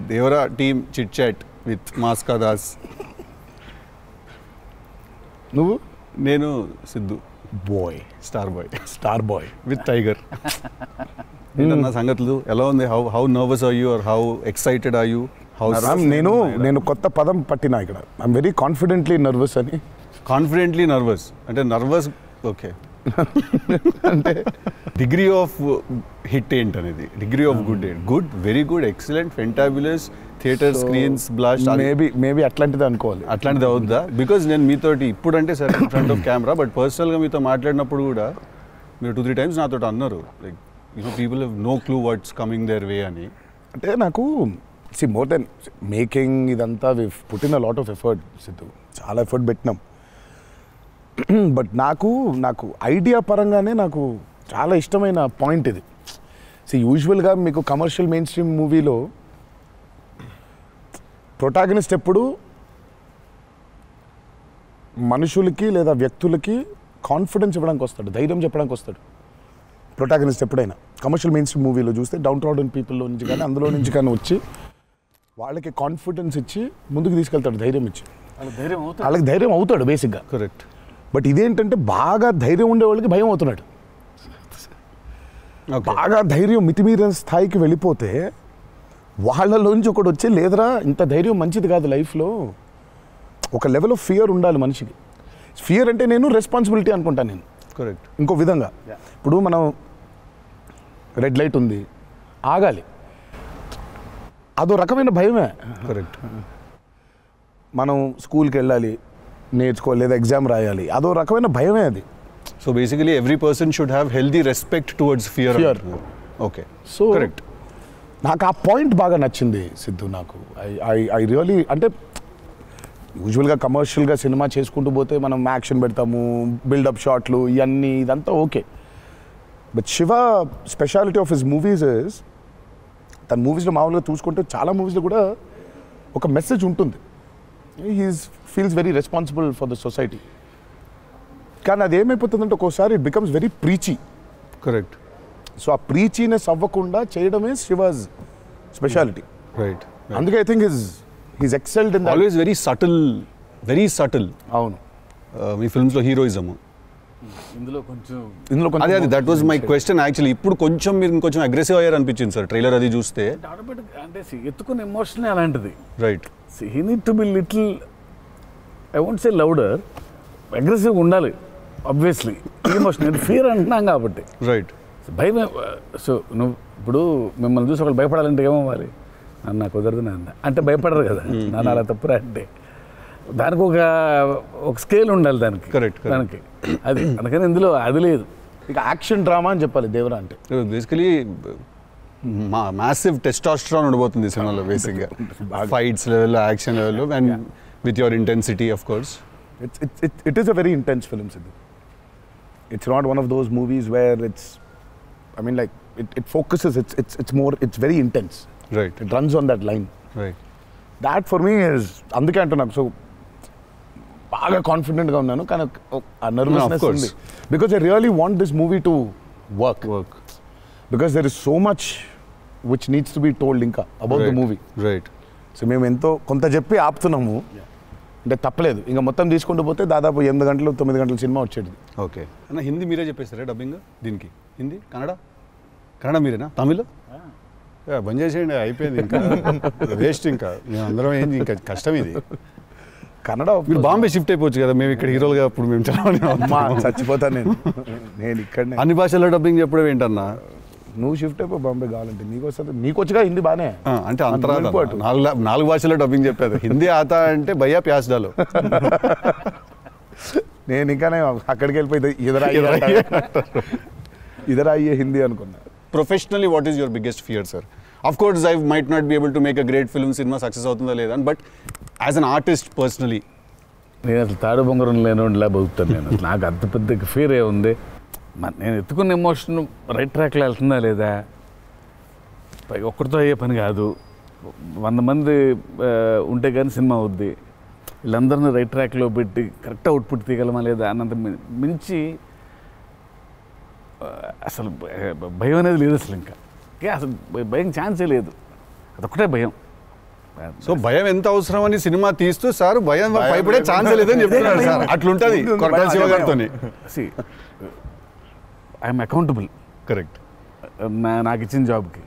Devara team chit chat with Mass Ka Das. నువ్వు? నేను Siddhu boy, star boy with tiger. ఏంటన్నా సంగతులు, ఎలా ఉంది? How nervous are you or how excited are you? నేను కొత్త పదం పట్టినా ఇక్కడ. ఐఎమ్ వెరీ కాన్ఫిడెంట్లీ నర్వస్ అని. కాన్ఫిడెంట్లీ నర్వస్ అంటే నర్వస్, ఓకే. అంటే డిగ్రీ ఆఫ్ హిట్ ఏంటనేది, డిగ్రీ ఆఫ్ గుడ్ ఏంటి? Good, very good, excellent, fantabulous, theatre screens blast, maybe అట్లాంటిది అనుకోవాలి. అట్లాంటిది అవుద్దా? బికాజ్ నేను మీతోటి ఇప్పుడు అంటే సరే ఫ్రంట్ ఆఫ్ కెమెరా, బట్ పర్సనల్గా మీతో మాట్లాడినప్పుడు కూడా మీరు 2-3 times నాతో అన్నారు like people have no clue what's coming their way అని. అంటే నాకు మోర్ దెన్ మేకింగ్ ఇదంతా we put in a lot of effort Siddhu, చాలా ఎఫర్ట్ పెట్టినాం. బట్ నాకు ఐడియా పరంగానే నాకు చాలా ఇష్టమైన పాయింట్ ఇది. యూజువల్గా మీకు కమర్షియల్ మెయిన్ స్ట్రీమ్ మూవీలో ప్రొటాగనిస్ట్ ఎప్పుడు మనుషులకి లేదా వ్యక్తులకి కాన్ఫిడెన్స్ ఇవ్వడానికి వస్తాడు, ధైర్యం చెప్పడానికి వస్తాడు ప్రొటాగనిస్ట్ ఎప్పుడైనా. కమర్షియల్ మెయిన్ స్ట్రీమ్ మూవీలో చూస్తే డౌన్ ట్రాడన్ పీపుల్లో నుంచి కానీ అందులో నుంచి కానీ వచ్చి వాళ్ళకి కాన్ఫిడెన్స్ ఇచ్చి ముందుకు తీసుకెళ్తాడు, ధైర్యం ఇచ్చి. వాళ్ళకి ధైర్యం అవుతాడు బేసిక్గా. కరెక్ట్. బట్ ఇదేంటంటే బాగా ధైర్యం ఉండే వాళ్ళకి భయం అవుతున్నాడు. బాగా ధైర్యం మితిమీరిన స్థాయికి వెళ్ళిపోతే వాళ్ళలోంచి ఒకటి వచ్చి, లేదరా ఇంత ధైర్యం మంచిది కాదు లైఫ్లో, ఒక లెవెల్ ఆఫ్ ఫియర్ ఉండాలి మనిషికి. ఫియర్ అంటే నేను రెస్పాన్సిబిలిటీ అనుకుంటాను నేను. కరెక్ట్. ఇంకో విధంగా ఇప్పుడు మనం రెడ్ లైట్ ఉంది, ఆగాలి, అదో రకమైన భయమే. కరెక్ట్. మనం స్కూల్కి వెళ్ళాలి, నేర్చుకోవాలి, లేదా ఎగ్జామ్ రాయాలి, అదో రకమైన భయమే అది. So basically every person should have healthy respect towards fear. Okay. So correct. నాకు ఆ పాయింట్ బాగా నచ్చింది సిద్ధు. నాకు ఐ రియలీ, అంటే యూజువల్గా కమర్షియల్గా సినిమా చేసుకుంటూ పోతే మనం యాక్షన్ పెడతాము, బిల్డప్ షాట్లు, ఇవన్నీ, ఇదంతా okay. But Shiva speciality of his movies is, తన మూవీస్లో మామూలుగా చూసుకుంటే చాలా మూవీస్లో కూడా ఒక మెసేజ్ ఉంటుంది. Feels very responsible for the society. కానీ అది ఏమైపోతుందంటే ఒక్కోసారి it becomes very preachy. Correct. So ఆ ప్రీచీనెస్ అవ్వకుండా చేయడమే శివాజ్ స్పెషాలిటీ. రైట్. అందుకే I think he's excelled in always very subtle. అవును. మీ ఫిల్మ్స్లో హీరోయిజం ఇందులో కొంచెం అదే that was my question actually. ఇప్పుడు కొంచెం మీరు ఇంకొంచెం అగ్రెసివ్ అయ్యారు అనిపించింది సార్ ట్రైలర్ అది చూస్తే. అంటే ఎత్తుకున్న ఎమోషన్ అలాంటిది. Right. He need to be little, I won't say louder, అగ్రెసివ్గా ఉండాలి ఆబ్వియస్లీ. ఎమోషన్ ఫియర్ అంటున్నాం కాబట్టి. రైట్. భయం. సో నువ్వు ఇప్పుడు మిమ్మల్ని చూసి ఒకళ్ళు భయపడాలంటే ఏమవ్వాలి? నాకు కుదరదు నాన్న అంటే భయపడరు కదా, నాన్న అలా తప్పురా అంటే. దానికి ఒక స్కేల్ ఉండాలి దానికి. కరెక్ట్. దానికి అది అందుకని ఇందులో అది లేదు. ఇక యాక్షన్ డ్రామా అని చెప్పాలి దేవరా అంటే. బేసికలీ మ్యాసివ్ టెస్టాస్టెరాన్ ఉండబోతుంది సినిమాలో బేసిక్గా, ఫైట్స్ లెవెల్లో, యాక్షన్ లెవెల్లో, and with your intensity of course. It is a very intense film, Sidhu. It's not one of those movies where it's, I mean, like it focuses. It's very intense. Right. It runs on that line. Right. That for me is అందుకే అంటున్నాను. So బాగా కాన్ఫిడెంట్గా ఉన్నాను, కానీ ఆ nervousness ఉంది. Because I really want this movie to work. Because there is so much which needs to be told ఇంకా about the movie. Right. So మేము ఎంతో కొంత చెప్పి ఆపుతున్నాము, అంటే తప్పలేదు. ఇంకా మొత్తం తీసుకుంటూ పోతే దాదాపు 8 గంటలు 9 గంటల సినిమా వచ్చేది. ఓకే అన్న, హిందీ మీరే చెప్పేస్తారా డబ్బింగ్ దీనికి? హిందీ, కన్నడ మీరేనా? తమిళ్ బంద్ చేసేయండి, అయిపోయింది ఇంకా వేస్ట్. ఇంకా మేము అందరం ఏంది, ఇంకా కష్టం ఇది. కన్నడ మీరు బాంబే షిఫ్ట్ అయిపోవచ్చు కదా, మేము ఇక్కడ హీరోలుగా అప్పుడు మేము చచ్చిపోతాను నేను ఇక్కడనే. అన్ని భాషల్లో డబ్బింగ్ చెప్పడం ఏంటన్నా? నువ్వు షిఫ్ట్ అయిపో బాంబే కావాలంటే, నీకు వస్తుంది, నీకు వచ్చుగా హిందీ బాగానే. అంటే అంతరా 4 భాషల్లో డబ్బింగ్ చెప్పేది. హిందీ ఆతా అంటే భయ్యా ప్యాస్ డాలో. నేను ఇంకానే అక్కడికి వెళ్ళిపోయింది, ఇదరా అయ్యే హిందీ అనుకున్నా. Professionally what is your biggest fear sir? Of course I might not be able to make a great film, cinema success అవుతుందా లేదా, but as an artist personally నేను అసలు తాడు బొంగరం లేనిలా బతుకుతాను నేను. నాకు అంత పెద్ద ఫియర్ ఏముంది? నేను ఎత్తుకున్న ఎమోషన్ రైట్ ట్రాక్లో వెళ్తుందా లేదా? ఒక్కరితో అయ్యే పని కాదు, 100 మంది ఉంటే కానీ సినిమా అవుద్ది. వీళ్ళందరినీ రైట్ ట్రాక్లో పెట్టి కరెక్ట్ అవుట్పుట్ తీయగలమా లేదా అన్నంత మించి అసలు భయం అనేది లేదు అసలు. ఇంకా అసలు భయం ఛాన్సే లేదు, అదొక్కటే భయం. సో భయం ఎంత అవసరం అని సినిమా తీస్తూ సార్ భయం భయపడే ఛాన్స్ లేదని చెప్తున్నాడు సార్. అట్లుంటది కొరటాల శివ గారితో. I'm accountable. కరెక్ట్. నాకు ఇచ్చిన జాబ్కి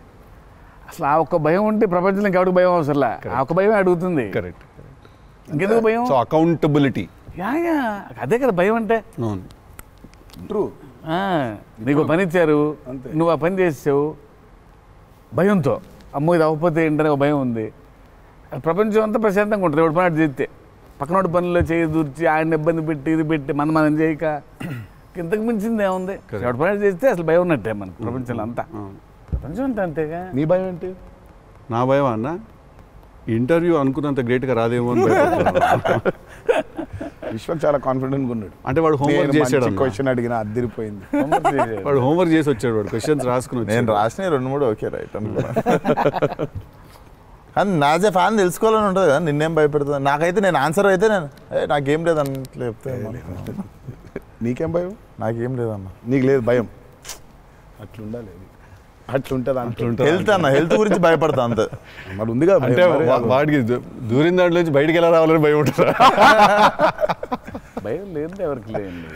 అసలు ఆ ఒక్క భయం ఉంటే ప్రపంచంలో ఇంకెవరికి భయం అవసరంలా. ఆ ఒక్క భయం అడుగుతుంది. కరెక్ట్. ఇంకెందుకు భయం? So accountability. అదే కదా భయం అంటే. ట్రూ. నీకు పని ఇచ్చారు, నువ్వు ఆ పని చేసావు భయంతో, అమ్మో ఇది అవ్వకపోతే ఏంటనే ఒక భయం ఉంది. ప్రపంచం అంతా ప్రశాంతంగా ఉంటుంది ఎవడు పని చేస్తే. పక్కనోటి పనుల్లో చేయి దూర్చి ఆయన ఇబ్బంది పెట్టి ఇది పెట్టి మనం చేయక ఇంతకు మించింది ఏముంది? ఎవడు పని చేస్తే అసలు భయం ఉన్నట్టే మనకు ప్రపంచంలో అంతా. ప్రపంచం అంతా అంతేగా. నీ భయం ఏంటి? నా భయం అన్న ఇంటర్వ్యూ అనుకున్నంత గ్రేట్గా రాదేమో అని. విశ్వక్ చాలా కాన్ఫిడెంట్గా ఉన్నాడు. అంటే వాడు హోంవర్క్ చేసాడు. క్వశ్చన్ అడిగిన అదిరిపోయింది. వాడు హోంవర్క్ చేసి వచ్చాడు. వాడు క్వశ్చన్స్ రాసుకుని. నేను రాసిన 2-3 ఓకే రైట్ అనుకున్నా. కానీ నాజే ఫ్యాన్ తెలుసుకోవాలని ఉంటుంది కదా, నిన్నేం భయపెడుతుంది. నాకైతే నేను ఆన్సర్ అయితే నాకేం లేదన్న చెప్తే. నీకేం భయం? నాకేం లేదన్న. నీకు లేదు భయం? అట్లుండాలి. అట్లుంటుంది. హెల్త్ అన్న, హెల్త్ గురించి భయపడతా అంతే. మరి ఉంది కదా. అంటే వాడికి దూరిన దాంట్లో నుంచి బయటికి ఎలా రావాలని భయం ఉంటుంది. భయం లేదు ఎవరికి లేదండి.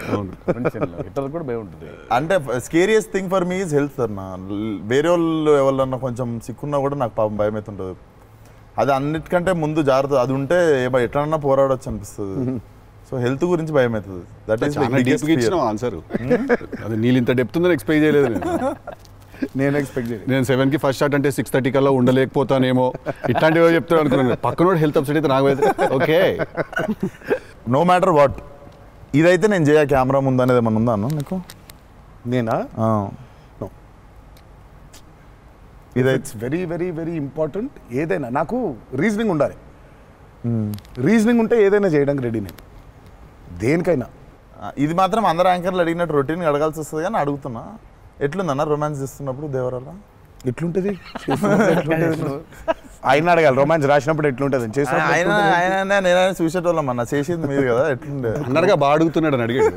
ఇతరులకు కూడా భయం ఉంటుంది. అంటే scariest thing for me is health అన్న. వేరే వాళ్ళు ఎవరన్నా కొంచెం సిక్కున్నా కూడా నాకు పాపం భయం అవుతుంటుంది. అది అన్నిటికంటే ముందు జాగ్రత్త. అది ఉంటే ఎట్లన్నా పోరాడొచ్చు అనిపిస్తుంది. సో హెల్త్ గురించి భయం అవుతుంది. That is answer. అది నీళ్ళు ఇంత డెప్త్ ఉందని ఎక్స్పెక్ట్ చేయలేదు నేను ఎక్స్పెక్ట్ చేయలేదు. నేను 7కి ఫస్ట్ షాట్ అంటే 6:30 కల్లా ఉండలేకపోతానేమో ఇట్లాంటివి చెప్తాను అనుకున్నాను. పక్కనోడు హెల్త్ అప్సెట్ అయితే నాకు ఓకే. నో మ్యాటర్ వాట్ ఇదైతే నేను చేయ కెమెరా ముందు అనేది ఏమన్నా ఉందా అన్న నీకు? నేనా? ఇదైతే it's very very very important. ఏదైనా నాకు రీజనింగ్ ఉండాలి. రీజనింగ్ ఉంటే ఏదైనా చేయడానికి రెడీ నేను, దేనికైనా. ఇది మాత్రం అందరు యాంకర్లు అడిగినట్టు రొటీన్ అడగాల్సి వస్తుంది. కానీ అడుగుతున్నా, ఎట్లుందన్న రొమాన్స్ చేస్తున్నప్పుడు దేవరాల? ఎట్లుంటుంది ఆయన అడగాలి. రొమాన్స్ రాసినప్పుడు ఎట్లుంటుంది ఆయన నేనైనా చూసేటోళ్ళం అన్న. చేసింది మీరు కదా, ఎట్లుండే అన్నట్టుగా బాగా అడుగుతున్నాడు అని అడిగాడు.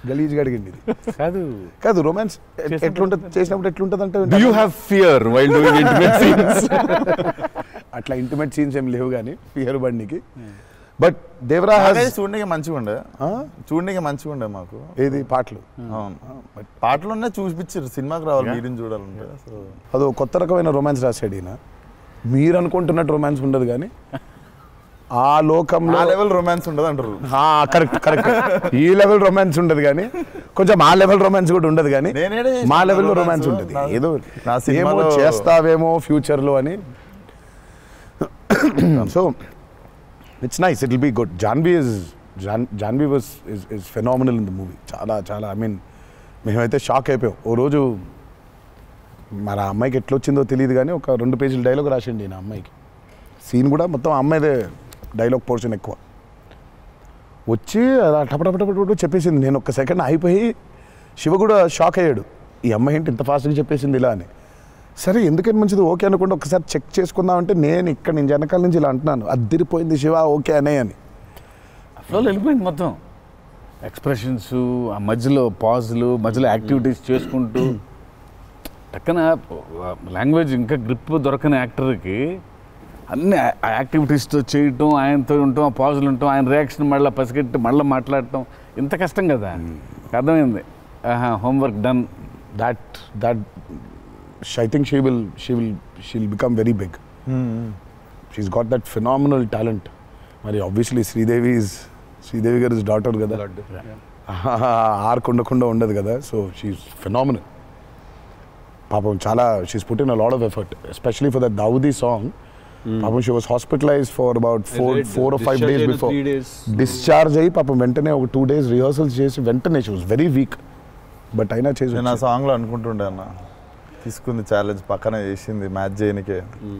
గలీజ్గా అడిగింది. కాదు కాదు రొమాన్స్ ఎట్లుంటుంది చేసినప్పుడు ఎట్లుంటుంది అంటే Do you have fear while doing intimate scenes? అట్లా ఇంటిమేట్ సీన్స్ ఏం లేవు కానీ ఫియర్ బండికి. బట్ దేవరా చూడడానికి మంచిగా ఉండే, చూడడానికి మంచిగా ఉండే మాకు. ఏది పాటలు? అవును, పాటలున్నా చూపించారు. సినిమాకి రావాలి మీరిని చూడాలంటే. సో అదో కొత్త రకమైన రొమాన్స్ రాశాడు ఈయన. మీరు అనుకుంటున్నట్టు రొమాన్స్ ఉండదు కానీ ఆ లోకంలో ఆ లెవెల్ రొమాన్స్ ఉండదు అంటారు. Correct correct. ఈ లెవెల్ రొమాన్స్ ఉండదు కానీ కొంచెం ఆ లెవెల్ రొమాన్స్ కూడా ఉండదు కానీ మా లెవెల్లో రొమాన్స్ ఉంటుంది. ఏదో ఏమో చేస్తావేమో ఫ్యూచర్లో అని. So it's nice, it will be good. Janhvi is phenomenal in the movie. చాలా చాలా ఐ మీన్ మేమైతే షాక్ అయిపోయాం. ఓ రోజు మరి ఆ అమ్మాయికి ఎట్లా వచ్చిందో తెలియదు కానీ ఒక 2 పేజీల డైలాగ్ రాసిండి నా అమ్మాయికి. సీన్ కూడా మొత్తం అమ్మాయిదే డైలాగ్ పోర్షన్ ఎక్కువ. వచ్చి అలా టపటపటపట చెప్పేసింది. నేను ఒక్క సెకండ్ అయిపోయి శివ కూడా షాక్ అయ్యాడు. ఈ అమ్మాయి ఏంటి ఇంత ఫాస్ట్గా చెప్పేసింది ఇలా అని. సరే ఎందుకని మంచిది ఓకే అనుకుంటే ఒకసారి చెక్ చేసుకుందామంటే నేను వెనకాల నుంచి ఇలా అంటున్నాను, అద్దిరిపోయింది శివ ఓకే అనే అని. ఫ్లోలో వెళ్ళిపోయింది మొత్తం. ఎక్స్ప్రెషన్స్, ఆ మధ్యలో పాజులు, మధ్యలో యాక్టివిటీస్ చేసుకుంటూ టక్కన లాంగ్వేజ్ ఇంకా గ్రిప్ దొరకని యాక్టర్కి అన్ని యాక్టివిటీస్తో చేయటం, ఆయనతో ఉండటం, ఆ పాజులు ఉండటం, ఆయన రియాక్షన్ మళ్ళీ పసిగట్టి మళ్ళీ మాట్లాడటం ఇంత కష్టం కదా. అర్థమైంది. Homework done. That I think she'll become very big. She's got that phenomenal talent. మరి obviously శ్రీదేవి గారి డాటర్ కదా, ఆర్క్ ఉండకుండా ఉండదు కదా. So she is phenomenal. పాపం చాలా she's put in a lot of effort, especially for that Daavudi song. పాపం she was hospitalised for about 4 or 5 days before discharge అయ్యి పాపం వెంటనే ఒక 2 days రిహర్సల్స్ చేసి వెంటనే she was very weak. But అయినా చేసి నేను ఆ సాంగ్లో అనుకుంటుండే అన్న, తీసుకుంది ఛాలెంజ్ పక్కన చేసింది మ్యాచ్ చేయనికే.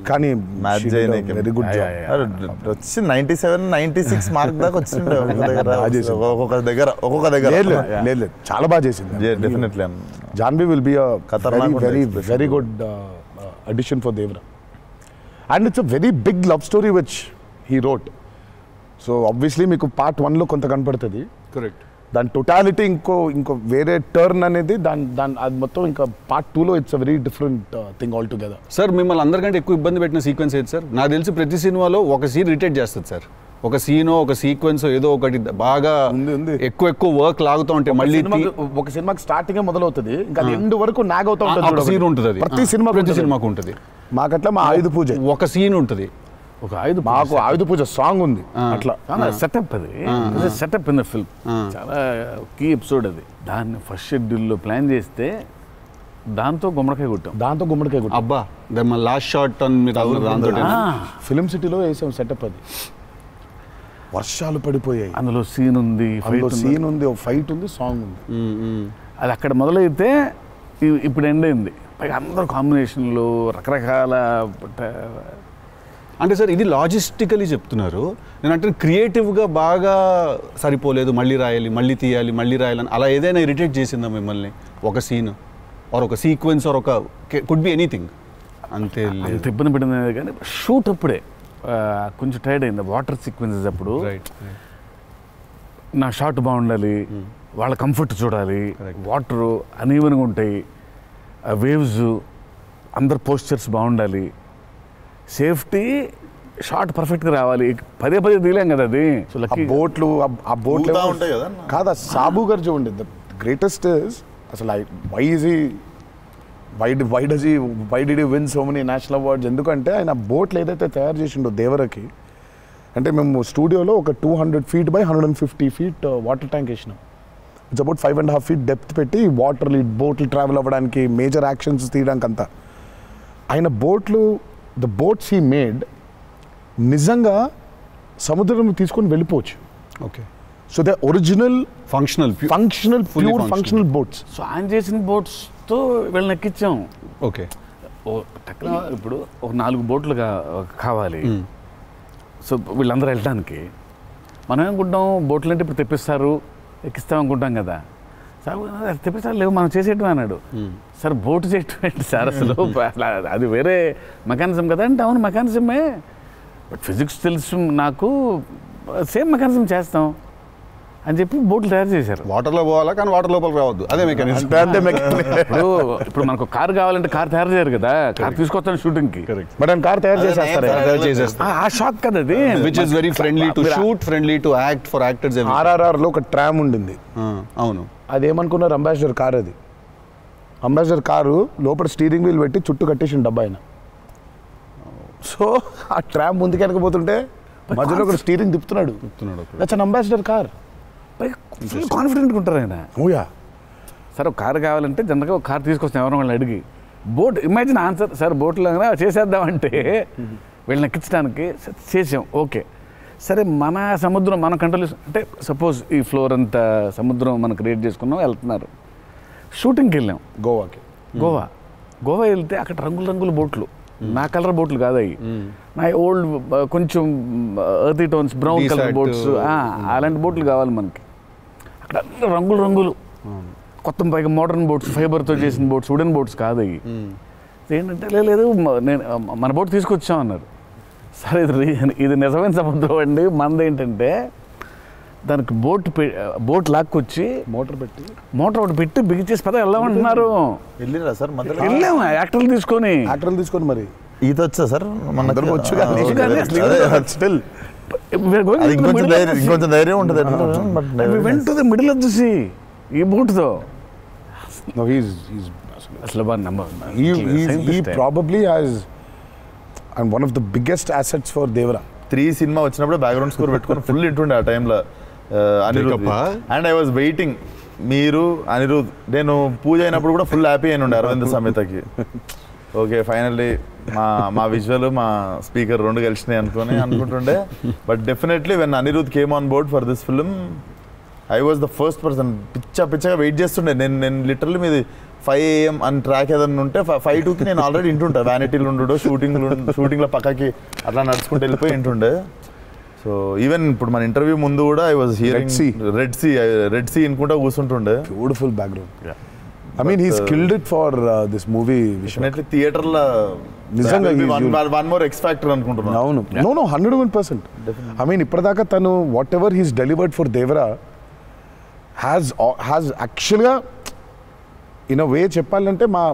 కానీ మ్యాచ్ చేయనికే వెరీ గుడ్ జాబ్. వచ్చి 97, 96 మార్క్ దాకా వచ్చిండే ఒక్కొక్క దగ్గర. లేదు చాలా బాగా చేసింది. Definitely Janhvi will be very very good addition for Devara. And it's a very big love story which he wrote. So obviously మీకు పార్ట్ 1లో కొంత కనపడుతుంది. కరెక్ట్. దాని టోటాలిటీ ఇంకో వేరే టర్న్ అనేది దాని అది మొత్తం ఇంకా పార్ట్ 2లో it's a very different thing all together. Sir మిమ్మల్ని అందరికంటే ఎక్కువ ఇబ్బంది పెట్టిన సీక్వెన్స్ ఏది సార్? నాకు తెలిసి ప్రతి సినిమాలో ఒక సీన్ రిటేట్ చేస్తుంది సార్. ఒక సీనో ఒక సీక్వెన్స్ ఏదో ఒకటి బాగా ఎక్కువ వర్క్ లాగుతూ ఉంటే మళ్ళీ ఒక సినిమాకి స్టార్టింగ్ మొదలవుతుంది ఇంకా ఎండ్ వరకు నాగ్ అవుతూ ఉంటుంది. సీన్ ఉంటుంది, ప్రతి సినిమాకు ఉంటుంది. మాకట్లా మా ఆయుధ పూజ ఒక సీన్ ఉంటుంది, మాకు ఆయుధ పూజ సాంగ్ ఉంది. అట్లా సెటప్ అది సెటప్ ఇన్ ద ఫిల్మ్ చాలా కీ ఎపిసోడ్ అది. దాన్ని ఫస్ట్ షెడ్యూల్లో ప్లాన్ చేస్తే దాంతో గుమ్మడికాయ కొట్టాం. అబ్బా లాస్ట్ షాట్ దాంతో ఫిలిం సిటీలో వేసాం సెటప్. అది వర్షాలు పడిపోయాయి, అందులో సీన్ ఉంది, ఫైట్ ఉంది, సాంగ్ ఉంది. అది అక్కడ మొదలైతే ఇప్పుడు ఎండ్ అయింది. పైగా అందరూ కాంబినేషన్లు రకరకాల. అంటే సార్ ఇది లాజిస్టికలీ చెప్తున్నారు, నేను అంటే క్రియేటివ్గా బాగా సరిపోలేదు, మళ్ళీ రాయాలి, మళ్ళీ తీయాలి, మళ్ళీ రాయాలని అలా ఏదైనా ఇరిటేట్ చేసిందా మిమ్మల్ని? ఒక సీన్ ఆర్ ఒక సీక్వెన్స్ ఆర్ ఒక కుడ్ బి ఎనీథింగ్? అంతే ఇబ్బంది పడింది. కానీ షూట్ అప్పుడే కొంచెం టైర్డ్ అయింది. వాటర్ సీక్వెన్సెస్ అప్పుడు నా షాట్ బాగుండాలి, వాళ్ళ కంఫర్ట్ చూడాలి, వాటరు అనీవెన్గా ఉంటాయి, వేవ్స్, అందరు పోస్చర్స్ బాగుండాలి, సేఫ్టీ షాట్ పర్ఫెక్ట్గా రావాలి. పదే తీయలేం కదా అది. సో లక్కీ బోట్లు ఉంటాయి కదా. కాదా సాబు గారు చూడండి, ద గ్రేటెస్ట్ ఇస్ అసలు why did you win so many national awards? ఎందుకంటే ఆయన బోట్లు ఏదైతే తయారు చేసిండో దేవరకి, అంటే మేము స్టూడియోలో ఒక 200 feet by 150 feet water tank వేసినాం. ఇట్స్ అబౌట్ 5.5 feet డెప్త్ పెట్టి బోట్లు ట్రావెల్ అవ్వడానికి, మేజర్ యాక్షన్స్ తీయడానికి అంతా. ఆయన ద బోట్స్ హీ మేడ్ నిజంగా సముద్రం తీసుకొని వెళ్ళిపోవచ్చు. Okay, so they original functional pure functional boats. So ఆయన చేసిన బోట్స్తో వీళ్ళని ఎక్కించాం. ఓకే, ఇప్పుడు ఒక 4 బోట్లు కావాలి. సో వీళ్ళందరూ వెళ్ళడానికి మనం ఏమనుకుంటాం, బోట్లు అంటే ఇప్పుడు తెప్పిస్తారు, ఎక్కిస్తాం అనుకుంటాం కదా. సార్ తెప్పిస్తారు, లేవు మనం చేసేయటం అన్నాడు. సార్ బోటు చేయటం ఏంటి సార్ అసలు? అది వేరే మెకానిజం కదా అంటే, అవును మెకానిజమే, బట్ ఫిజిక్స్ తెలుసు నాకు, సేమ్ మెకానిజం చేస్తాం అని చెప్పి బోట్లు తయారు చేశారు. వాటర్లో పోవాలా కానీ వాటర్ లోపలికి రావద్దు, అదే మెకానిజం. ఇప్పుడు మనకు కార్ కావాలంటే కార్ తయారు చేయరు కదా, కార్ తీసుకొస్తాను షూటింగ్కి, బట్ ఆయన కార్ తయారు చేసేస్తారు. ఆ షాక్ కదా అది, which is very friendly to shoot, friendly to act for actors. RRRలో ఒక ట్రామ్ ఉండింది. అవును, అదేమనుకున్నారు, అంబాసిడర్ కార్. అది అంబాసిడర్ కారు లోపల స్టీరింగ్ వీల్ పెట్టి చుట్టూ కట్టేసిన డబ్బా ఆయన. సో ఆ ట్రామ్ ముందుకు వెనకపోతుంటే మధ్యలో ఒక స్టీరింగ్ తిప్పుతున్నాడు. That's an ambassador car. Full కాన్ఫిడెంట్గా ఉంటారు ఆయన. ఓయా, సార్ ఒక కారు కావాలంటే జనరల్గా ఒక కారు తీసుకొస్తాం ఎవరైనా వాళ్ళని అడిగి. బోట్ ఇమాజిన్ ఆన్సర్, సార్ బోట్లో చేసేద్దామంటే వీళ్ళని ఎక్కించడానికి చేసాం. ఓకే సరే, మన సముద్రం మన కంట్రోల్ అంటే సపోజ్ ఈ ఫ్లోర్ అంతా సముద్రం మనం క్రియేట్ చేసుకున్నాం, వెళ్తున్నారు. షూటింగ్కి వెళ్ళాం గోవా వెళ్తే అక్కడ రంగుల బోట్లు, నా కలర్ బోట్లు కాదు అవి, నా ఓల్డ్ కొంచెం ఎర్తీ టోన్స్ బ్రౌన్ కలర్ బోట్స్, అలాంటి బోట్లు కావాలి మనకి. అక్కడ రంగులు కొత్త పైగా మోడర్న్ బోట్స్, ఫైబర్తో చేసిన బోట్స్, వుడెన్ బోట్స్ కాదు అవి. ఏంటంటే లేదు నేను మన బోట్ తీసుకొచ్చాం అన్నారు. సరే ఇది నిజమైన సముద్రం అండి, మనది ఏంటంటే దానికి బోట్ లాక్కొచ్చి మోటార్ ఒకటి పెట్టి బిగించేసి పద వెళ్దామంటున్నారు. వెళ్ళిరా సార్? వెళ్ళాము యాక్టర్లు తీసుకొని మరి ఈత వచ్చా సార్? వచ్చు, ఇంకొంచెం ధైర్యం ఉంటుంది. వెంట మిడిల్ ఆఫ్ ది సీ ఈ బోట్తో అసలు probably has and one of the biggest assets for Devara. 3 cinema వచ్చినప్పుడు బ్యాక్గ్రౌండ్ స్కోర్ పెట్టుకొని ఫుల్ ఇంటుండే ఆ టైంలో Anirudh. And I was waiting, మీరు అనిరుద్ నేను పూజ అయినప్పుడు కూడా ఫుల్ హ్యాపీ అయిన ఉండే అరవింద్ సమేతకి. ఓకే ఫైనల్లీ మా విజువల్ మా స్పీకర్ 2 కలిసినాయి అనుకుంటుండే. But definitely when Anirudh came on board for this film I was the first person. పిచ్చగా వెయిట్ చేస్తుండే. నేను లిటరల్లీ మీది 5 AM అని ట్రాక్ ఏదన్నా ఉంటే 5:02కి నేను ఆల్రెడీ ఇంటుంటా. వ్యానిటీలు ఉండు, షూటింగ్లో పక్కకి అట్లా నడుచుకుంటూ వెళ్ళిపోయి ఇంటుండే. సో ఈవెన్ ఇప్పుడు మన ఇంటర్వ్యూ ముందు కూడా I was hearing Red Sea అనుకుంటా కూర్చుంటుండే. Beautiful background. I mean, he's killed it for this movie. Definitely theater la nizanga one more X factor anukuntunna. No 101%. I mean, ippadaaka tanu whatever he's delivered for Devara has యాక్చువల్గా in a way చెప్పాలంటే మా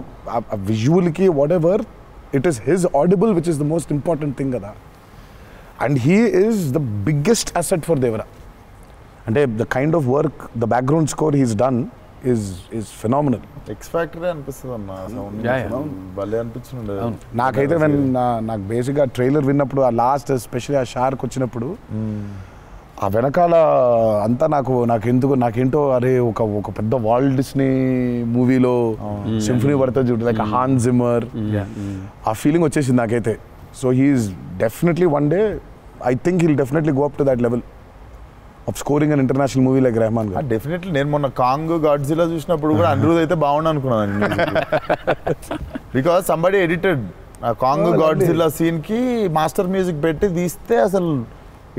విజువల్కి whatever it is his audible which is the most important thing కదా. And he is the biggest asset for Devara. అంటే the kind of work the background score he's done is phenomenal. X factor అనిపిస్తుంది అన్న sound భలే అనిపించింది. నాకైతే నాకు బేసిక్గా trailer విన్నప్పుడు ఆ లాస్ట్ ఎస్పెషల్లీ ఆ షార్క్ వచ్చినప్పుడు ఆ వెనకాల అంతా నాకేంటో అరే ఒక పెద్ద వాల్ట్ డిస్నీ మూవీలో సింఫనీ పడుతుంది చూడు, లైక్ హాన్స్ జిమ్మర్, ఆ ఫీలింగ్ వచ్చేసింది నాకైతే. So he's definitely one day I think he'll definitely go up to that level of scoring an international movie like Rahman garu. Definitely నేను మొన్న కాంగ్ గాడ్జిలా చూసినప్పుడు కూడా అనిరుద్ అయితే బాగుండు అనుకున్నాను. బికాస్ సంబడి ఎడిటెడ్ ఆ కాంగ్ గాడ్జిలా సీన్ కి మాస్టర్ మ్యూజిక్ పెట్టి తీస్తే అసలు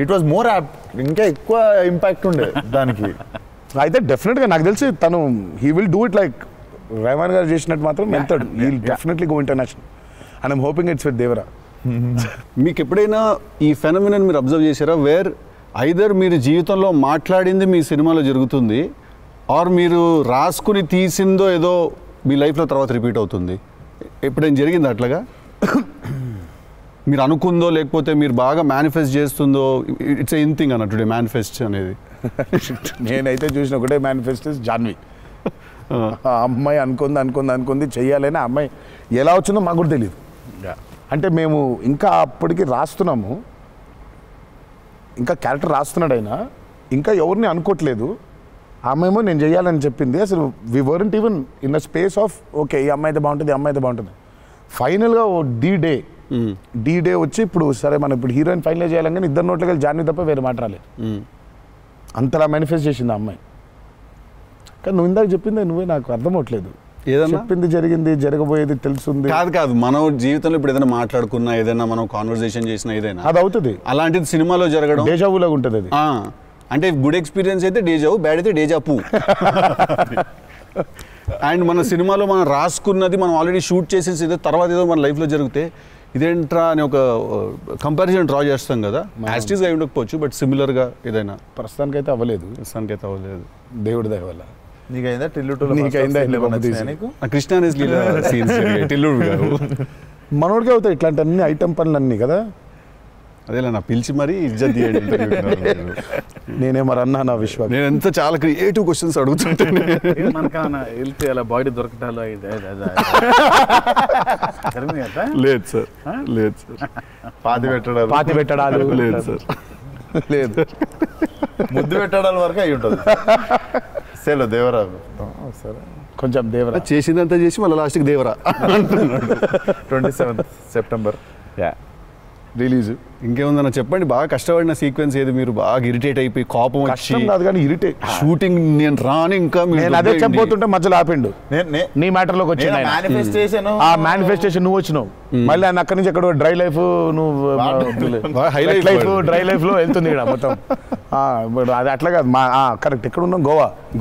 ఇట్ వాజ్ మోర్ యాప్, ఇంకా ఎక్కువ ఇంపాక్ట్ ఉండే దానికి. అయితే డెఫినెట్గా నాకు తెలిసి తను he will do it like Rahman garu చేసినట్టు మాత్రం వెళ్తాడు. He will definitely go international and I'm hoping it's with Devara. మీకు ఎప్పుడైనా ఈ ఫెనమినన్ మీరు అబ్జర్వ్ చేశారా, వేర్ ఐదర్ మీరు జీవితంలో మాట్లాడింది మీ సినిమాలో జరుగుతుంది, ఆర్ మీరు రాసుకుని తీసిందో ఏదో మీ లైఫ్లో తర్వాత రిపీట్ అవుతుంది? ఎప్పుడైనా జరిగింది అట్లాగా? మీరు అనుకుందో లేకపోతే మీరు బాగా మేనిఫెస్ట్ చేస్తుందో? ఇట్స్ ఎ థింగ్ అన్న టుడే మేనిఫెస్ట్ అనేది. నేనైతే చూసిన ఒకటే మేనిఫెస్ట్ జాన్వి. ఆ అమ్మాయి అనుకుంది చెయ్యాలని. ఆ అమ్మాయి ఎలా వచ్చిందో మాకు కూడా తెలియదు. అంటే మేము ఇంకా అప్పటికి రాస్తున్నాము, ఇంకా క్యారెక్టర్ రాస్తున్నాడు అయినా ఇంకా ఎవరిని అనుకోవట్లేదు. ఆమె ఏమో నేను చెయ్యాలని చెప్పింది. అసలు we weren't even in the space of okay ఈ అమ్మాయి అయితే బాగుంటుంది, ఈ అమ్మాయి అయితే బాగుంటుంది. ఫైనల్గా డి డే వచ్చి ఇప్పుడు సరే మనం ఇప్పుడు హీరోయిన్ ఫైనలైజ్ చేయాలని ఇద్దరు నోట్లకి వెళ్ళి జాన్వి తప్ప వేరే మాట రాలేదు. అంతలా మేనిఫెస్ట్ చేసింది ఆ అమ్మాయి. కానీ నువ్వు ఇందాక చెప్పింది నువ్వే నాకు అర్థం అవట్లేదు. చెప్పింది జరిగింది, జరగబోయేది తెలుసుంది. కాదు మనం జీవితంలో ఇప్పుడు ఏదైనా మాట్లాడుకున్నా, ఏదైనా మనం కాన్వర్సేషన్ చేసినా, ఏదైనా అది అవుతుంది. అలాంటిది సినిమాలో జరగడం డేజావులాగా ఉంటుంది అది. అంటే గుడ్ ఎక్స్పీరియన్స్ అయితే డేజావు, బ్యాడ్ అయితే డేజాపు. అండ్ మన సినిమాలో మనం రాసుకున్నది మనం ఆల్రెడీ షూట్ చేసేసి ఏదో తర్వాత ఏదో మన లైఫ్లో జరిగితే ఇదేంట్రా అని ఒక కంపారిజన్ డ్రా చేస్తాం కదా. యాస్టీస్గా అయి ఉండకపోవచ్చు, బట్ సిమిలర్గా ఏదైనా. ప్రస్తుతానికైతే అవ్వలేదు. దేవుడి దయ వల్ల. నీకైందా కృష్ణ టిల్లుడు గారు మనోడికి అవుతాయి ఇట్లాంటి అన్ని ఐటమ్ పనులు అన్నీ కదా. అదేలా నా పిలిచి మరీ ఇజ్జత్ తీయండి. నేనే మరి అన్నా నా విశ్వాసం. నేను ఎంత చాలా క్రియేటివ్ క్వశ్చన్స్ అడుగుతుంటాను. మనకన్నా వెళ్తే అలా బాడీ దొరకటాలు లేదు సార్, లేదు సార్. పాతి పెట్టడాలు లేదు సార్, లేదు. ముద్దు పెట్టడాల వరకు అయి ఉంటుంది. సెలవు దేవరా సరే కొంచెం దేవరా చేసిందంతా చేసి మళ్ళీ లాస్ట్కి దేవరా 27th September రిలీజ్. ఇంకేముందన్న చెప్పండి. బాగా కష్టపడిన సీక్వెన్స్ ఏది? మీరు బాగా ఇరిటేట్ అయిపోయి కోపం వచ్చి కాదు కానీ ఇరిటేట్ షూటింగ్ నేను రాను ఇంకా నేను అదే చెప్పబోతుంటే మధ్యలో ఆపిండు. నీ మ్యాటర్లోకి వచ్చింది ఆ మేనిఫెస్టేషన్. నువ్వు వచ్చినావు మళ్ళీ ఆయన అక్కడి నుంచి ఎక్కడో డ్రై లైఫ్, నువ్వు లైఫ్ డ్రై లైఫ్ లో వెళ్తుంది ఇక్కడ మొత్తం. అది అట్లా కాదు. కరెక్ట్. ఎక్కడ ఉన్నాం?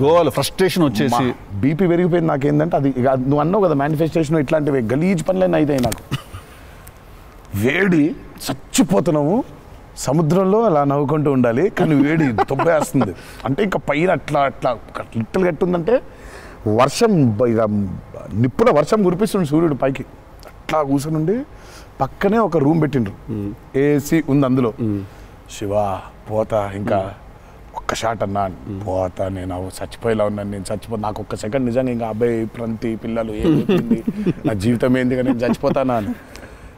గోవాలో ఫ్రస్ట్రేషన్ వచ్చేసి బీపీ పెరిగిపోయింది. నాకేందంటే అది నువ్వు అన్నావు కదా మేనిఫెస్టేషన్ ఇట్లాంటివి గలీజ్ పనులన్నీ అయితాయి నాకు. వేడి చచ్చిపోతున్నాము, సముద్రంలో అలా నవ్వుకుంటూ ఉండాలి కానీ వేడి తొబ్బేస్తుంది. అంటే ఇంకా పైన అట్లా లిట్టలు కట్టుందంటే వర్షం, ఇక నిప్పుల వర్షం కురిపిస్తుంది సూర్యుడు పైకి. అట్లా కూర్చొని పక్కనే ఒక రూమ్ పెట్టిండ్రు, ఏసీ ఉంది అందులో. శివా పోతా ఇంకా ఒక్క షాట్ అన్నా పోతా, నేను చచ్చిపోయేలా ఉన్నాను, నేను చచ్చిపోతా. నాకు ఒక్క సెకండ్ నిజంగా ఇంకా అబ్బాయి ప్రంతి పిల్లలు ఏమైంది నా జీవితం ఏంది కానీ నేను చచ్చిపోతానా అని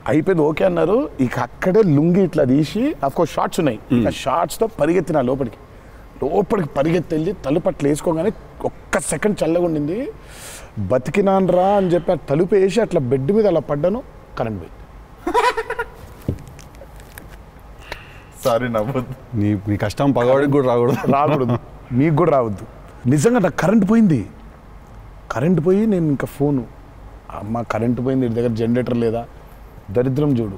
అయిపోయింది. ఓకే అన్నారు. ఇక అక్కడే లుంగి ఇట్లా తీసి అఫ్కోర్స్ షార్ట్స్ ఉన్నాయి, ఆ షార్ట్స్తో పరిగెత్తిన లోపలికి పరిగెత్తి వెళ్ళి తలుపు అట్లా వేసుకోగానే ఒక్క సెకండ్ చల్లగా ఉండింది. బతికినాను రా అని చెప్పి ఆ తలుపు వేసి అట్లా బెడ్ మీద అలా పడ్డాను, కరెంట్ పోయింది. సారీ నవ్వద్దు. నీ కష్టం పగవాడికి కూడా రాకూడదు, మీకు కూడా రావద్దు. నిజంగా నాకు కరెంట్ పోయింది. కరెంట్ పోయి నేను ఇంకా ఫోను, అమ్మ కరెంట్ పోయింది, ఇంటి దగ్గర జనరేటర్ లేదా, దరిద్రం చూడు.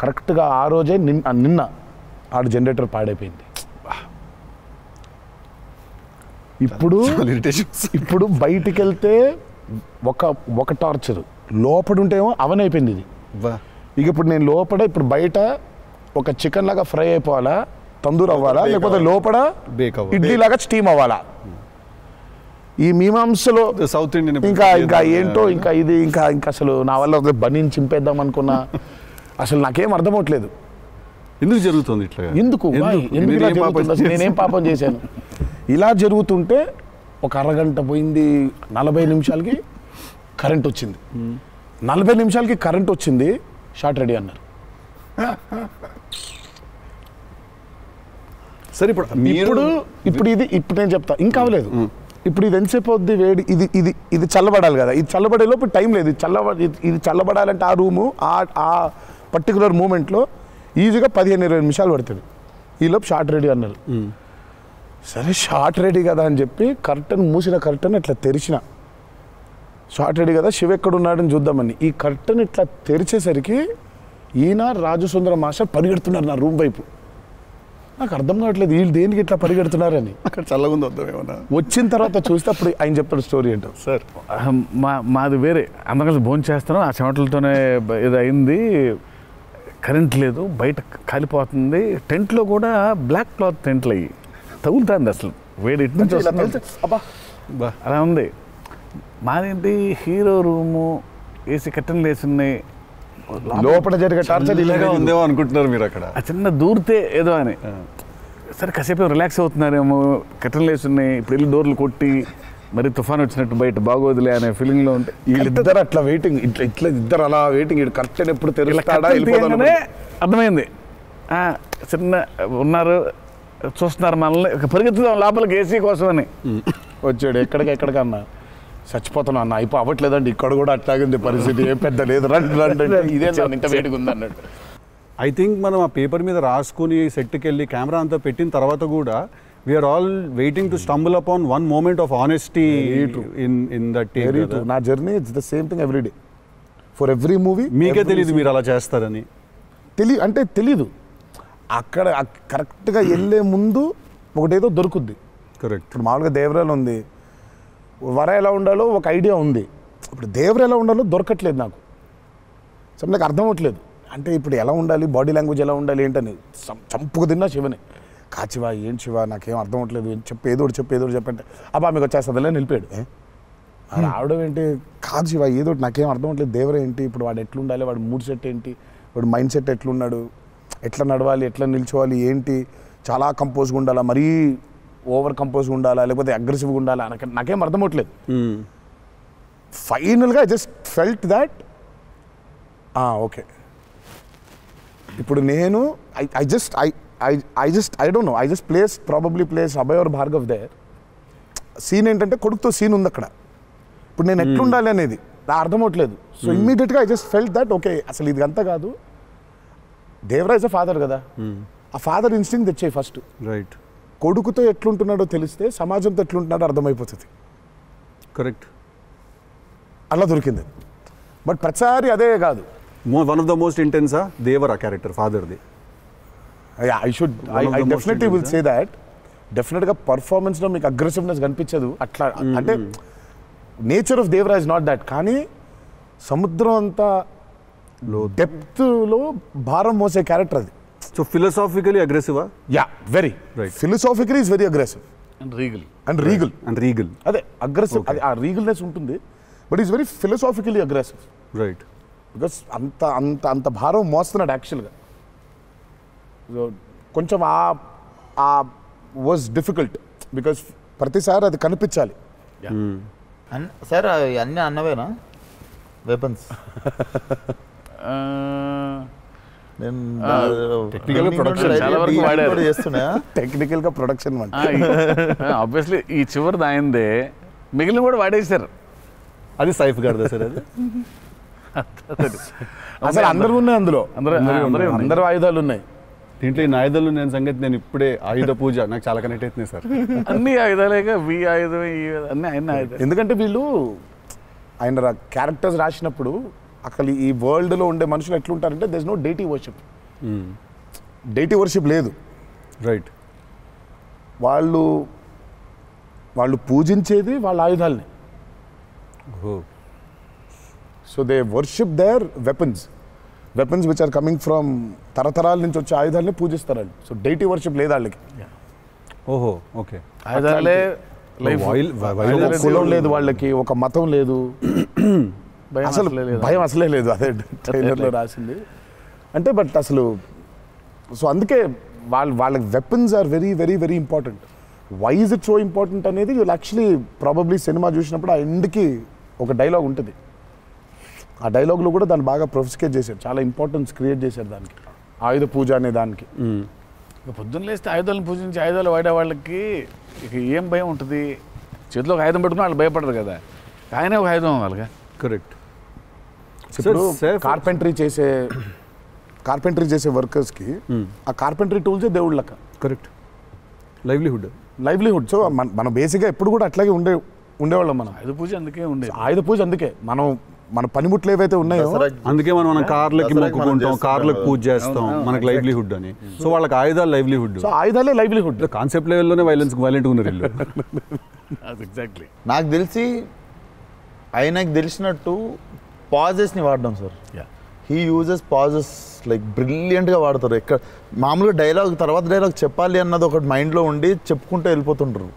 కరెక్ట్గా ఆ రోజే నిన్న ఆడు జనరేటర్ పాడైపోయింది. ఇప్పుడు బయటికి వెళ్తే ఒక టార్చర్, లోపల ఉంటేమో అవన్ అయిపోయింది ఇది. ఇక ఇప్పుడు నేను లోపల ఇప్పుడు బయట ఒక చికెన్ లాగా ఫ్రై అయిపోవాలా, తందూరు అవ్వాలా, లేకపోతే లోపల ఇడ్లీ లాగా స్టీమ్ అవ్వాలా. ఈ మీమాంసలో సౌత్ ఇండియన్ ఇంకా ఏంటో ఇంకా ఇది ఇంకా అసలు నా వల్ల బనీని చింపేద్దాం అనుకున్నా అసలు నాకేం అర్థమవట్లేదు. ఎందుకు జరుగుతుంది ఇట్లా? ఎందుకు ఇలా జరుగుతుంది? అసలు నేనేం పాపం చేశాను? ఇలా జరుగుతుంటే ఒక అరగంట పోయింది, 40 నిమిషాలకి కరెంట్ వచ్చింది. 40 నిమిషాలకి కరెంట్ వచ్చింది, షార్ట్ రెడీ అన్నారు. సరే ఇప్పుడు నేను చెప్తా, ఇంకా అవ్వలేదు. ఇప్పుడు ఇది ఎంతసేపు అవుద్ది వేడి? ఇది చల్లబడాలి కదా, ఇది చల్లబడే లోపు టైం లేదు. ఇది చల్లబడాలంటే ఆ రూము ఆ పర్టికులర్ మూమెంట్లో ఈజీగా 15-20 నిమిషాలు పడుతుంది. ఈలోపు షార్ట్ రెడీ అన్నారు. సరే షార్ట్ రెడీ కదా అని చెప్పి మూసిన కర్టన్ ఇట్లా తెరిచిన. షార్ట్ రెడీ కదా, శివ ఎక్కడున్నాడని చూద్దామని ఈ కర్టన్ ఇట్లా తెరిచేసరికి ఈయన రాజు సుందర మాస్టర్ పరిగెడుతున్నారు నా రూమ్ వైపు. నాకు అర్థం కావట్లేదు వీళ్ళు దేనికి ఇట్లా పరిగెడుతున్నారని. అక్కడ చల్లగా ఉంది వద్దాం ఏమన్నా. వచ్చిన తర్వాత చూస్తే అప్పుడు ఆయన చెప్తాడు స్టోరీ ఏంటో. సార్ మాది వేరే, అందరం కలిసి భోజనం చేస్తాను, ఆ చెమటలతోనే ఇది అయింది. కరెంట్ లేదు, బయట కాలిపోతుంది. టెంట్లో కూడా బ్లాక్ క్లాత్ టెంట్లు అయ్యి తగులుతుంది. అసలు వేడి ఇటు నుంచి వస్తుంది. అలా ఉంది. మాదేంటి హీరో రూము, ఏసీ కట్టెలు వేసి ఉన్నాయి, లోపల జరిగే టార్చర్ ఇలాగా ఉందేమో అనుకుంటున్నారు మీరు అక్కడ. ఆ చిన్న దూరితే ఏదో అని. సరే కాసేపు రిలాక్స్ అవుతున్నారేమో, కట్టెలు వేసి ఉన్నాయి, ఇప్పుడు వెళ్ళి డోర్లు కొట్టి మరి తుఫాన్ వచ్చినట్టు బయట బాగోదులే అనే ఫీలింగ్లో ఉంటే వీళ్ళిద్దరు అట్లా వెయిటింగ్, ఇట్లా ఇద్దరు అలా వెయిటింగ్. కర్టెన్ ఎప్పుడు తెరుస్తాడా అర్థమైంది. చిన్న ఉన్నారు, చూస్తున్నారు మనల్ని, పరిగెత్తుదాం లోపలికి ఏసీ కోసం అని వచ్చాడు. ఎక్కడికన్నా చచ్చిపోతున్నా అన్న, అయిపో అవ్వట్లేదండి, ఇక్కడ కూడా అట్లాగింది పరిస్థితి, ఏం పెద్ద లేదు, రండి ఇదే ఇంత వేడిగా ఉంది అన్నట్టు. ఐ థింక్ మనం ఆ పేపర్ మీద రాసుకుని సెట్కి వెళ్ళి కెమెరా అంతా పెట్టిన తర్వాత కూడా we're all waiting to stumble upon one moment of honesty in that take. నా journey it's the same thing every day for every movie. మీకే తెలియదు మీరు అలా చేస్తారని? తెలీదు. అక్కడ కరెక్ట్గా వెళ్ళే ముందు ఒకటేదో దొరుకుద్ది. కరెక్ట్. ఇప్పుడు మామూలుగా దేవరాలు ఉంది, వర ఎలా ఉండాలో ఒక ఐడియా ఉంది. ఇప్పుడు దేవర ఎలా ఉండాలో దొరకట్లేదు నాకు. సో నాకు అర్థం అవ్వట్లేదు. అంటే ఇప్పుడు ఎలా ఉండాలి, బాడీ లాంగ్వేజ్ ఎలా ఉండాలి ఏంటని చంపుకు తిన్నా శివని. కాచివా ఏం శివ నాకేం అర్థం అవ్వట్లేదు, ఏదో చెప్పంటే అబ్బా మీకు వచ్చేస్తుందిలే నిలిపాడు. రావడం ఏంటి? కాదు శివ ఏదో నాకేం అర్థం అవ్వట్లేదు. దేవర ఏంటి ఇప్పుడు, వాడు ఎట్లుండాలి, వాడు మూడ్ సెట్ ఏంటి, వాడు మైండ్ సెట్ ఎట్లున్నాడు, ఎట్లా నడవాలి, ఎట్లా నిల్చోవాలి ఏంటి, చాలా కంపోజ్గా ఉండాలా, మరీ ఓవర్ కంపోజ్గా ఉండాలా, లేకపోతే అగ్రెసివ్గా ఉండాలా, నాకేం అర్థం అవ్వట్లేదు. ఫైనల్గా I just felt that okay ఇప్పుడు నేను I don't know, I just probably place Abhay or Bhargav there. Scene ఏంటంటే కొడుకుతో సీన్ ఉంది అక్కడ. ఇప్పుడు నేను ఎట్లుండాలి అనేది నా అర్థం అవ్వట్లేదు. సో ఇమ్మీడియట్గా I just felt that okay అసలు ఇది అంతా కాదు, దేవరాజ్ ఫాదర్ కదా, ఆ ఫాదర్ ఇన్స్టింక్ట్ తెచ్చాయి ఫస్ట్. రైట్. కొడుకుతో ఎట్లుంటున్నాడో తెలిస్తే సమాజంతో ఎట్లుంటున్నాడో అర్థమైపోతుంది. కరెక్ట్. అలా దొరికింది. బట్ ప్రతిసారి అదే కాదు. వన్ ఆఫ్ ద మోస్ట్ ఇంటెన్సా దేవరా క్యారెక్టర్ ఫాదర్ది. I definitely will say that. డెఫినెట్గా పర్ఫార్మెన్స్లో మీకు అగ్రెసివ్నెస్ కనిపించదు అట్లా. అంటే nature of Devara's not that. కానీ సముద్రం అంతా డెప్త్లో భారం మోసే క్యారెక్టర్ అది. సో ఫిలసాఫికలీ అగ్రెసివా? Yeah, very philosophically is very aggressive and regal. అదే అగ్రెసివ్, అది ఆ రీగల్నెస్ ఉంటుంది. But is very philosophically aggressive. Right. Because అంత భారం మోస్తున్నాడు యాక్చువల్గా. కొంచెం ఆ వాజ్ డిఫికల్ట్ బికాస్ ప్రతిసారి అది కనిపించాలి. సార్ అన్నీ అన్నవేనా వెపన్స్? టెక్నికల్గా ప్రొడక్షన్ ఆబ్వియస్లీ ఈ చివరిది ఆయనదే, మిగిలిన కూడా వాడేశారు. అది సైఫ్ గారిదా సార్? అది అసలు అందరూ ఉన్నాయి అందులో, అందరూ ఆయుధాలు ఉన్నాయి దీంట్లో. ఈ ఆయుధాలు నేను సంగతి నేను ఇప్పుడే ఆయుధ పూజ నాకు చాలా కనెక్ట్ అవుతున్నాయి సార్. అన్ని ఆయుధాలేక వి ఆయుధం అన్ని ఆయన ఆయుధాలు. ఎందుకంటే వీళ్ళు ఆయన క్యారెక్టర్స్ రాసినప్పుడు అసలు ఈ వరల్డ్లో ఉండే మనుషులు ఎట్లుంటారంటే there is no deity worship. Deity worship లేదు. రైట్. వాళ్ళు పూజించేది వాళ్ళ ఆయుధాలని. So they worship their weapons which are coming from తరతరాల నుంచి వచ్చే ఆయుధాలని పూజిస్తారు వాళ్ళు. సో డైటీ వర్షిప్ లేదు వాళ్ళకి. ఓహో, ఓకే. ఆయుధాలే ఒక కులం లేదు వాళ్ళకి, ఒక మతం లేదు, అసలు భయం అసలే లేదు. అదే ట్రైలర్లో రాసింది అంటే. బట్ అసలు సో అందుకే వాళ్ళకి weapons are very very very important. Why is it so important అనేది యాక్చువల్లీ ప్రాబబ్లీ సినిమా చూసినప్పుడు ఆ ఎండ్కి ఒక డైలాగ్ ఉంటుంది. ఆ డైలాగ్లో కూడా దాన్ని బాగా ప్రొఫిస్కేట్ చేశారు, చాలా ఇంపార్టెన్స్ క్రియేట్ చేశారు దానికి, ఆయుధ పూజ అనే దానికి. ఇక పొద్దున్న లేస్తే ఆయుధాలను పూజించి ఆయుధాలు వాడే వాళ్ళకి ఇక ఏం భయం ఉంటుంది? చేతిలో ఒక ఆయుధం పెట్టుకుని వాళ్ళు భయపడరు కదా, ఆయనే ఒక ఆయుధం వాళ్ళగా. కరెక్ట్. ఇప్పుడు కార్పెంటరీ చేసే వర్కర్స్కి ఆ కార్పెంటరీ టూల్సే దేవుళ్ళ లెక్క. కరెక్ట్. లైవ్లీహుడ్. సో మనం బేసిక్గా ఎప్పుడు కూడా అట్లాగే ఉండేవాళ్ళం. మనం ఆయుధ పూజ అందుకే ఉండేది. ఆయుధ పూజ అందుకే మన పనిముట్లు ఏవైతే ఉన్నాయో అందుకే మనం కార్లకి మొక్కుకుంటాం, కార్లకు పూజ చేస్తాం, మనకు లైవ్లీహుడ్ అని. సో వాళ్ళకి ఆయుధాలు లైవ్లీహుడ్. సో ఆయుధాలే లైవ్లీహుడ్. కాన్సెప్ట్ లెవెల్లోనే వైలెంట్ ఉన్నారు వీళ్ళు. ఎగ్జాక్ట్లీ. నాకు తెలిసి ఆయనకు తెలిసినట్టు పాజెస్ని వాడడం sir. He uses pauses like బ్రిలియంట్గా వాడతారు. ఎక్కడ మామూలుగా డైలాగ్ తర్వాత డైలాగ్ చెప్పాలి అన్నది ఒకటి మైండ్లో ఉండి చెప్పుకుంటూ వెళ్ళిపోతుంటారు.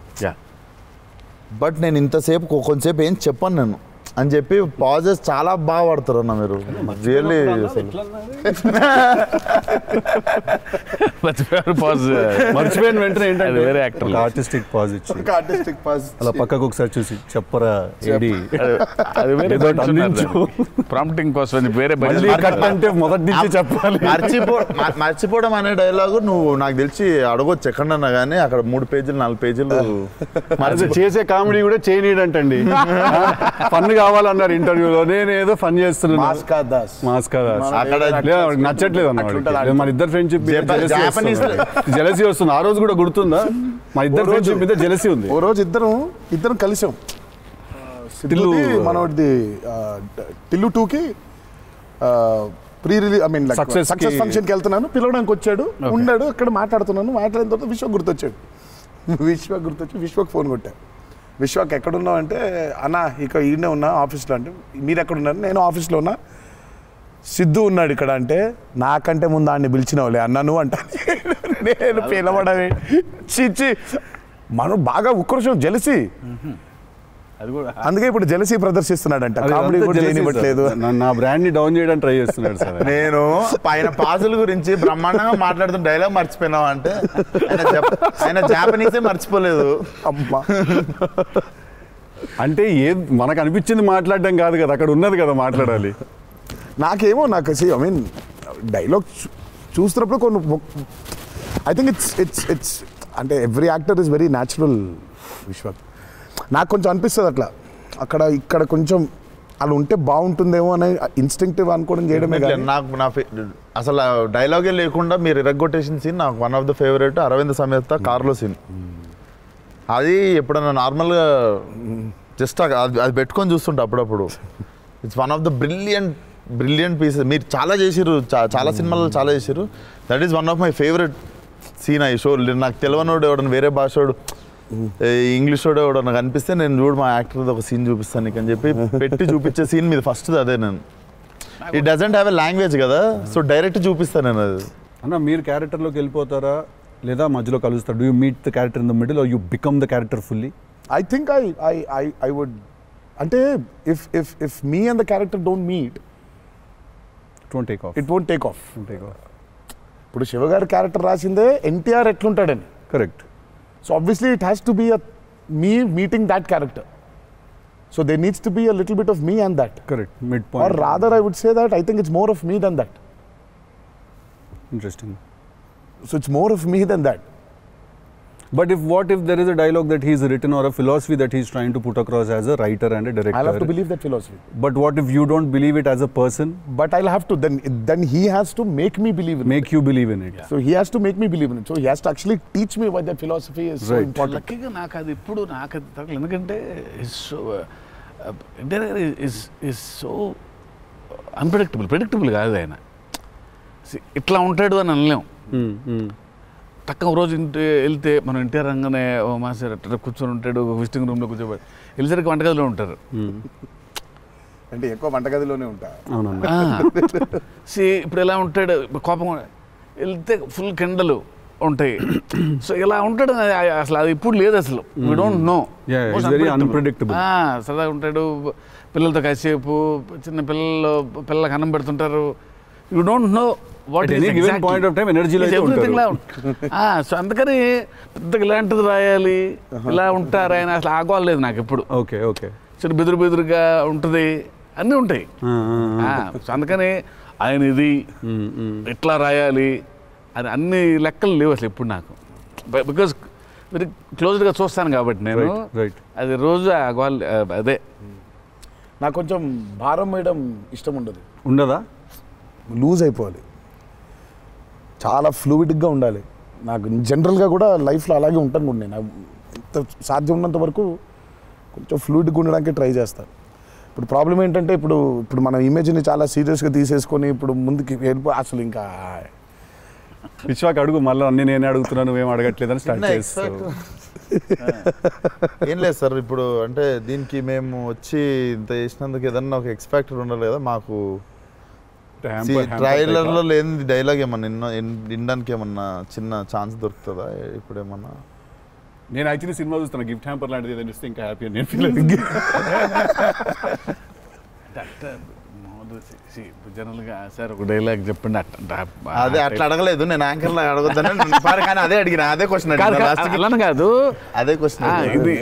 బట్ నేను ఇంతసేపు కొంచెంసేపు ఏం చెప్పాను నేను అని చెప్పి పాజెస్ చాలా బాగా వాడతారు అన్న మీరు. రియల్లీ మర్చిపోయిన వెంటనే ఏంటంటే వేరే యాక్టర్ ఆర్టిస్టిక్ పాజ్ ఇచ్చి అలా పక్కకు ఒకసారి చూసి చెప్పరా ఏడి ప్రాంప్టింగ్ కోసం వేరే అంటే మొదటి నుంచి చెప్పాలి. మర్చిపోవడం అనే డైలాగు నువ్వు నాకు తెలిసి అడగొచ్చు ఎక్కడన్నా కానీ అక్కడ 3 పేజీలు 4 పేజీలు చేసే కామెడీ కూడా చేయనీడంటండి. ఫన్ కావాలన్నారు ఇంటర్వ్యూలో, నేను ఏదో ఫన్ చేస్తున్నాను. నచ్చట్లేదు అన్న. మన ఇద్దరు ఫ్రెండ్షిప్ జెలసీ వస్తుంది. ఆ రోజు కూడా గుర్తుందా? మా ఇద్దరు ఫ్రెండ్షిప్ మీద జెలసీ ఉంది. ఓ రోజు ఇద్దరం కలిసాం. మనోడిది టిల్లు 2కి pre release I mean success ఫంక్షన్కి వెళ్తున్నాను, పిలవడానికి వచ్చాడు, ఉన్నాడు అక్కడ, మాట్లాడుతున్నాను. మాట్లాడిన తర్వాత విశ్వక్ గుర్తొచ్చి విశ్వక్ ఫోన్ కొట్టా. విశ్వక్ ఎక్కడున్నావు అంటే, అన్న ఇక ఈయనే ఉన్నా ఆఫీస్లో. అంటే మీరు ఎక్కడున్నారు? నేను ఆఫీస్లో ఉన్నా. సిద్ధు ఉన్నాడు ఇక్కడ అంటే, నాకంటే ముందు ఆయన్ని పిలిచినవులే అన్నా నువ్వు అంటా. నేను పిలవడమే చిచ్చి. మనం బాగా ఉక్రోషం, జెలసీ. అందుకే ఇప్పుడు జెలసీ ప్రదర్శిస్తున్నాడంట. కామెడీ కూడా చేయనివ్వట్లేదు. నా బ్రాండ్ ని డౌన్ చేయడానికి ట్రై చేస్తున్నాడు సార్. నేను ఆయన పాజుల గురించి బ్రహ్మాండంగా మాట్లాడుతున్న డైలాగ్ మర్చిపోయినావు అంటే ఆయన జాపనీసే మర్చిపోలేదు. అమ్మా అంటే మనకు అనిపించింది మాట్లాడడం కాదు కదా, అక్కడ ఉన్నది కదా మాట్లాడాలి. నాకేమో ఐ మీన్ డైలాగ్ చూస్తున్నప్పుడు కొన్ని ఐ థింక్ ఇట్స్ అంటే every actor is very natural. Vishwak నాకు కొంచెం అనిపిస్తుంది అట్లా, ఇక్కడ కొంచెం అలా ఉంటే బాగుంటుందేమో అని ఇన్స్టింక్టివ్ అనుకోవడం చేయడమే. నాకు అసలు డైలాగే లేకుండా మీరు ఇరగ్గొట్టేసిన సీన్ నాకు one of the favourite. Aravinda Sametha కార్లో సీన్. అది ఎప్పుడన్నా నార్మల్గా జస్ట్ అది పెట్టుకొని చూస్తుంటా అప్పుడప్పుడు. It's one of the brilliant pieces. మీరు చాలా చేసిర్రు, చాలా సినిమాలు చాలా చేసిర్రు. That is one of my favourite scene. ఐ షో నాకు తెలియనోడు ఎవడన్నా వేరే భాషోడు ఇంగ్లీష్ వాడు ఎవడో నాకు అనిపిస్తే నేను చూడు మా యాక్టర్ ఒక సీన్ చూపిస్తాను నీకు అని చెప్పి పెట్టి చూపించే సీన్ మీద ఫస్ట్ అదే. నేను it doesn't have a language కదా, సో డైరెక్ట్ చూపిస్తాను నేను. అది అన్న మీరు క్యారెక్టర్లోకి వెళ్ళిపోతారా లేదా మధ్యలో కలుస్తారు? Do you meet the character in the middle or you become the character fully? I think I would. అంటే if me and the character don't meet, it won't take off. ఇప్పుడు శివగారి క్యారెక్టర్ రాసిందే ఎన్టీఆర్ ఎట్లుంటాడని. Correct. So obviously it has to be me meeting that character. So there needs to be a little bit of me and that. Correct. Midpoint. Or rather I would say that I think it's more of me than that. Interesting. So it's more of me than that. But what if there is a dialogue that he's written or a philosophy that he's trying to put across as a writer and a director? I'll have to believe that philosophy. But what if you don't believe it as a person? But I'll have to. Then he has to make me believe in it. Make you believe in it. Yeah. So he has to make me believe in it. So he has to actually teach me why that philosophy is so important. లక్కీగా నాకు అది ఇప్పుడు నాకు అది తగ్గలేదు. ఎందుకంటే is so predictable కాదు ఆయన. ఇట్లా ఉంటాడు అని అనలేం. తక్కువ రోజు వెళ్తే మనం ఎన్టీఆర్ రంగానే ఓ మాస్టర్ అట్లా కూర్చొని ఉంటాడు, విజిటింగ్ రూమ్లో కూర్చోబెట్టి వెళ్ళేసరికి వంటగదిలో ఉంటారు. అంటే ఎక్కువ వంటగదిలోనే ఉంటా. ఇప్పుడు ఎలా ఉంటాడు, కోపం వెళ్తే ఫుల్ కెండలు, ఉంటాయి. సో ఇలా ఉంటాడు అసలు అది ఇప్పుడు లేదు అసలు. We don't know. Very unpredictable. సరదాగా ఉంటాడు, పిల్లలతో కాసేపు, చిన్న పిల్లలకు అన్నం పెడుతుంటారు. You don't know what point of time ఎనర్జీలో సో అందుకని పెద్దగా ఇలాంటిది రాయాలి, ఇలా ఉంటారు ఆయన అసలు ఆగోలేదు నాకు ఎప్పుడు. Okay okay. చిన్న బెదురుగా ఉంటుంది, అన్నీ ఉంటాయి. సో అందుకని ఆయన ఇది ఇట్లా రాయాలి అని అన్ని లెక్కలు లేవు అసలు ఎప్పుడు నాకు. బికాజ్ వెరీ క్లోజ్గా చూస్తాను కాబట్టి నేను అది రోజు అదే. నాకు కొంచెం భారం వేయడం ఇష్టం ఉండదా? లూజ్ అయిపోవాలి, చాలా ఫ్లూయిడ్గా ఉండాలి. నాకు జనరల్గా కూడా లైఫ్లో అలాగే ఉంటాను కూడా నేను. ఎంత సాధ్యం ఉన్నంత వరకు కొంచెం ఫ్లూయిడ్గా ఉండడానికి ట్రై చేస్తాను. ఇప్పుడు ప్రాబ్లం ఏంటంటే ఇప్పుడు మన ఇమేజ్ని చాలా సీరియస్గా తీసేసుకొని ఇప్పుడు ముందుకి వెళ్ళిపో అసలు ఇంకా విశ్వాక్ అడుగు మళ్ళీ అన్ని నేనే అడుగుతున్నాను, నువ్వేం అడగట్లేదని స్టార్ట్ చేస్తాను. ఏం లేదు సార్, ఇప్పుడు అంటే దీనికి మేము వచ్చి ఇంత చేసినందుకు ఏదన్నా ఒక ఎక్స్పెక్టర్ ఉండాలి కదా. మాకు ట్రైలర్లో లేని డైలాగ్ ఏమన్నా వినడానికి ఏమన్నా చిన్న ఛాన్స్ దొరుకుతుందా ఇప్పుడు ఏమన్నా? నేను యాక్చువల్లీ సినిమా చూస్తాను, గిఫ్ట్ హ్యాంపర్ లాంటిది ఏదైనా ఇస్తే ఇంకా హ్యాపీ అని నేను ఫీల్ అవుతుంది. జనరల్గా సార్ ఒక డైలాగ్ చెప్పండి. అదే అట్లా అడగలేదు నేను, యాంకర్లో అడగొద్దని కానీ అదే అడిగిన, అదే క్వశ్చన్ అలా కాదు, అదే క్వశ్చన్. ఇది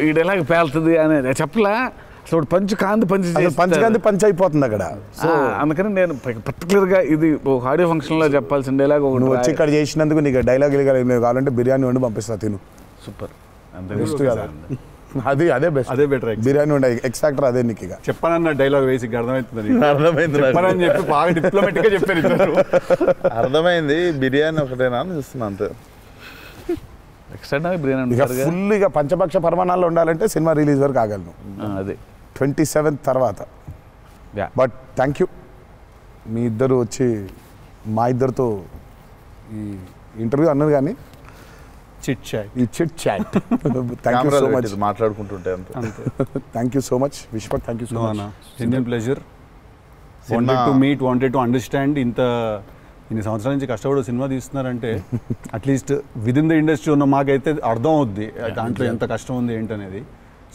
ఈ డైలాగ్ పేలుతుంది అని చెప్పలా. సో పంచకాంతి పంచ్ అయిపోతుంది అక్కడ. సో అందుకని నేను పర్టికులర్గా ఇది ఒక ఆడియో ఫంక్షన్లో చెప్పాల్సిన డైలాగ్ ఒకటి వచ్చి ఇక్కడ చేసినందుకు నీకు డైలాగ్ కావాలంటే బిర్యానీ వండి పంపిస్తా తిను. సూపర్. బెస్ట్ కదా, అదే బెస్ట్, అదే బెటర్. బిర్యానీ వండి ఎక్స్ట్రాక్టర్ అదే నీకు. ఇక చెప్పనన్న డైలాగ్ వేసి అర్థమైంది చెప్పని చెప్పి బాగా డిప్లొమాటిక్గా చెప్పారు. అర్థమైంది. బిర్యానీ ఒకటేనా అని చూస్తున్నా అంతే. ఇక ఫుల్ ఇక పంచపక్ష పరమాణాల్లో ఉండాలంటే సినిమా రిలీజ్ వరకు ఆగలను. అదే 27th తర్వాత. బట్ థ్యాంక్ యూ మీ ఇద్దరు వచ్చి మా ఇద్దరితో ఈ ఇంటర్వ్యూ అన్నది కానీ ఈ chit chat thank you so much. మాట్లాడుకుంటుంటే అంతే. Thank you so much Vishwak. Thank you so much. Genuine pleasure. Wanted to understand ఇన్ని సంవత్సరాల నుంచి కష్టపడి సినిమా తీస్తున్నారంటే at least with in the industry ఉన్న మాకైతే అర్థం అవుద్ది దాంట్లో ఎంత కష్టం ఉంది ఏంటనేది.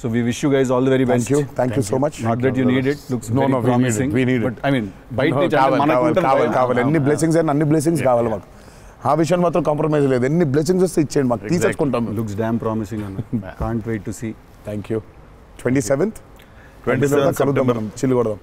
So we wish you guys all the very best. Thank you so much. Not that you need it, looks very promising. But I mean బయట కావాలి ఎన్ని బ్లెస్సింగ్స్ అయినా అన్ని బ్లెస్సింగ్స్ కావాలి మాకు. ఆ విషయం మాత్రం కాంప్రమైజ్ లేదు. ఎన్ని బ్లెస్సింగ్స్ వస్తే ఇచ్చేయండి మాకు, తీసేసుకుంటాం. లుక్స్ డామ్ ప్రామిసింగ్ అన్న. Can't wait to see. Thank you. 27th కలుద్దాం మనం, చిల్లు కొడదాం.